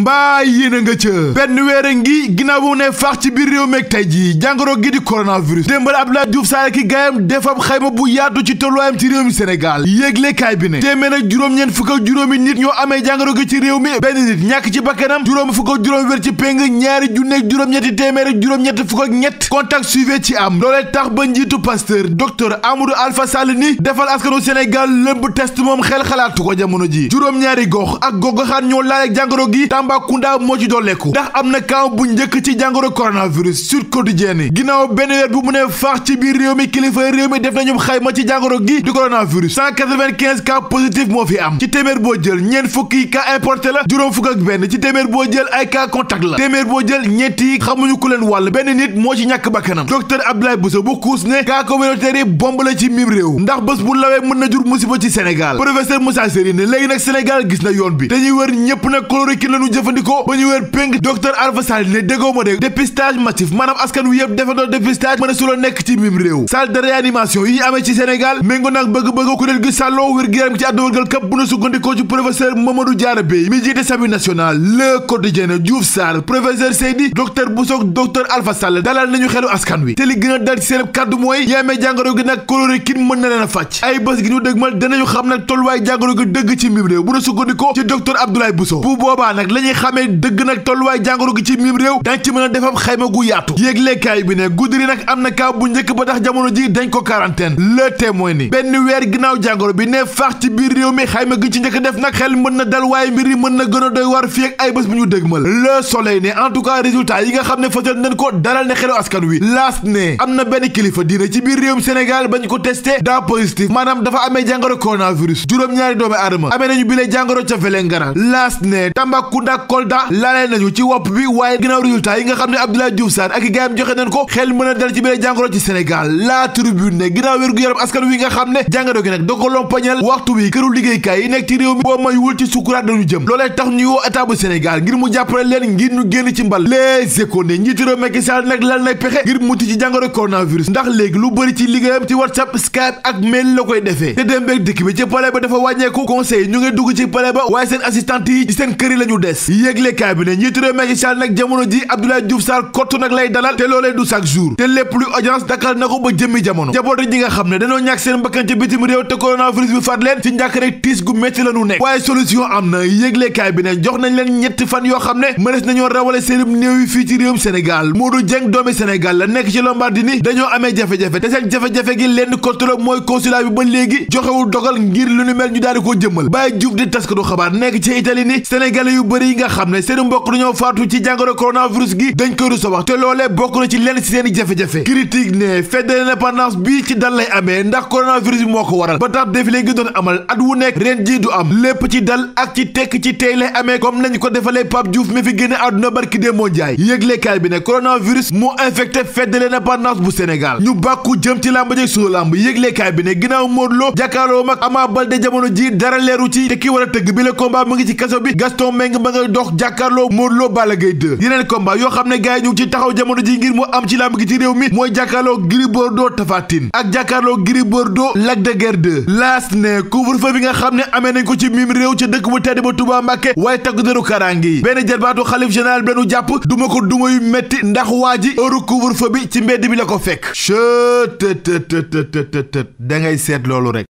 mbaa yéen a nga ca benn weer ngi ginnaaw bu ne faax ci biir réew meeg tey ji jàngoro gi di coronavirus démbal Abdoulaye Diouf Sarr ki gaayam defab xayma bu yaatu ci tolluwaayam ci réew mi Sénégal yéeglekaay bi ne téeméer ak juróom-ñeent fukk ak juróomi nit ñoo amee jàngoro gi ci réew mi benn nit ñàkk ci bakkanam juróom fukk ak juróom wér ci péng ñaari junne ak juróom-ñetti téeméer ak juróom-ñett fukk ak ñett contact suivi ci am loolee tax ba njiitu Pasteur docteur Amadou Alpha Sall ni defal askanu Sénégal lëmb test moom xel xalaatu ko jamono ji juróom-ñaari gox ak gox-goxaan ñoo laale jàngoro gi Tambacounda moo ci dolleeku ndax am na cas bu njëkk ci jàngoro coronavirus Sud Quotidien ginnaaw benn weer bu mu ne faax ci biir réew mi kilifa réew mi def nañu xayma ci jàngoro gi di coronavirus 195 cas positif moo fi am ci téeméer boo jël ñeent fukki cas importé la juróom fukk ak benn ci téeméer boo jël ay cas contact la téeméer boo jël ñeenti xamuñu ku leen wàll benn nit moo ci ñàkk bakkanam docteur Abdoulaye Bousso bu kuus ne cas communautaire yi bomb la ci mim réew ndax bés bu lawee mën na jur musiba ci Sénégal professeur Moussa Seri ne léegi nag Sénégal gis na yoon bi dañuy wër ñëpp nag chloroquine la ñu jëfandikoo ba ñu wër péng docteur Alpha Sall ne déggoo ma de dépistage massif maanaam askan wi yëpp defandoo dépistage mën a su la nekk ci mim réew salle de réanimation yi amee ci Sénégal méngoo nag bëgg-bëgg kuréel gi sàlloo wér gi yaram ci àdduna wërgal këpp bu na sukkandikoo ci professeur Mamadou Diarra Bèye mi jiite SAMU national Le Quotidien Diouf Sarr professeur Seydi docteur Bousso docteur Alpha Sall dalal nañu xelu askan wi te li gën a dal ci seen kàddu mooy yemee jàngoro gi nag chloroquine mën na leen a fàcc ay bés gi ñu dëgmal danañu xam nag tolluwaay jàngoro gi dëgg ci mim réew bu na sukkandikoo ci docteur Abdoulaye Bousso bu boobaa nag la ñuy xamee dëgg nag tolluwaay jàngoro gi ci mim réew dañ ci mën a defam xayma gu yaatu yéeglekaay bi ne Goudiri nag am na cas bu njëkk ba tax jamono ji dañ ko quarantaine Le Témoin ni benn weer ginnaaw jàngoro bi ne faax ci biir réew mi xayma gi ci njëkk def nag xel mën na dal waaye mbir yi mën na gën a doy war fii ak ay bés bu ñu dëgmal Le Soleil ne en tout cas résultat yi nga xam ne fësal nañ ko dalal ne xelu askan wi laas ne am na benn kilifa diine ci biir réewum Sénégal bañ ko testé daa positif maanaam dafa amee jàngoro coronavirus juróom-ñaari doomi aadama amee nañu bile jàngoro ca Vélingara laas ne Tambacounda Kolda laalee nañu ci wopp bi waaye ginnaaw résultat yi nga xam ne Abdoulaye Diouf Sarr ak i gaayam joxe nañ ko xel mën a dal ci bile jàngoro ci Sénégal La Tribune ne ginnaaw wér gu yaram askan wi nga xam ne jàngoro gi nag da ko lompañal waxtu wi këru liggéeykaay yi nekk ci réew mi boo mayuwul ci sukuraat dañu jëm loolee tax ñu woo état bu Sénégal ngir mu jàppale leen ngir ñu génn ci mbal Les Échos ne njiitu réew Macky Sall nag lal nay pexe ngir mucc ci jàngoro coronavirus ndax léegi lu bëri ci liggéeyam ci WhatsApp Skype ak mail la koy defee te dem beeg dikk bi ci palais ba dafa wàññeeku conseil ñu ngi dugg ci palais ba waaye seen assistante yi ci seen kër yi la ñu des yéeglekaay bi ne njiitu réew Macky Sall nag jamono ji Abdoulaye Diouf Sarr kottu nag lay dalal te loolee du chaque jour te lépp luy audience dakal na ko ba jëmmi jamono jaboot ñi nga xam ne dañoo ñàkk seen mbakkan ci bitim réew te coronavirus bi faat leen ci njàkk rek tiis gu métti la ñu nekk waaye solution am na yéeglekaay bi ne jox nañ leen ñetti fan yoo xam ne mënees nañoo rawale seenum néew yi fii ci réewum Sénégal Modou Dieng doomi Sénégal la nekk ci Lombardie dañoo amee jafe-jafe te seen jafe-jafe gi lenn contrôle mooy consulat bi ba léegi joxewul dogal ngir lu ñu mel ñu daal di ko jëmmal Baye Diouf di taskatu xabaar nekk ci Italie ni sénégalais yu bëri yi nga xam ne seen mbokk dañoo faatu ci jàngoro coronavirus gi dañ koy recevoir te loolee bokk na ci lenn ci seen i jafe-jafe critique ne fête de l'indépendance bii ci dal lay amee ndax coronavirus bi moo ko waral ba tax défilé gi doon amal at wu nekk ren ji du am lépp ci dal ak ci tekk ci tey lay amee comme nañ ko defalee Pape Diouf mi fi génne àdduna barki Demba Ndiaye yëglekaay bi ne coronavirus moo infecté fête de l'indépendance bu Sénégal ñu bàkku jëm ci làmb jëg sunu làmb yëglekaay bi ne ginnaaw Modou Lo jàkkaarloo mag Ama Baldé jamono ji dara leeru ci te ki war a tëgg bi le combat mu ngi ci kaso bi Gaston Mbengue ma ngay dox jàkkaarloo Modou Lo Balla Gaye 2 yeneen combat yoo xam ne gars yi ñu ngi ci taxaw jamono ji ngir mu am ci làmb gi ci réew mi mooy jàkkaarloo Gris Bordeaux Tapha Tine ak jàkkaarloo Gris Bordeaux Lac de Guiers 2 laas ne couvre-feu bi nga xam ne amee nañ ko ci mim réew ca dëkk bu tedd ba Touba Mbacké waaye tagg deru karange yi benn jarbaatu xalif général bi lañu jàpp duma ko duma yu metti ndax waa ji heure couvre-feu bi ci mbedd bi la ko fekk da ngay seet loolu rek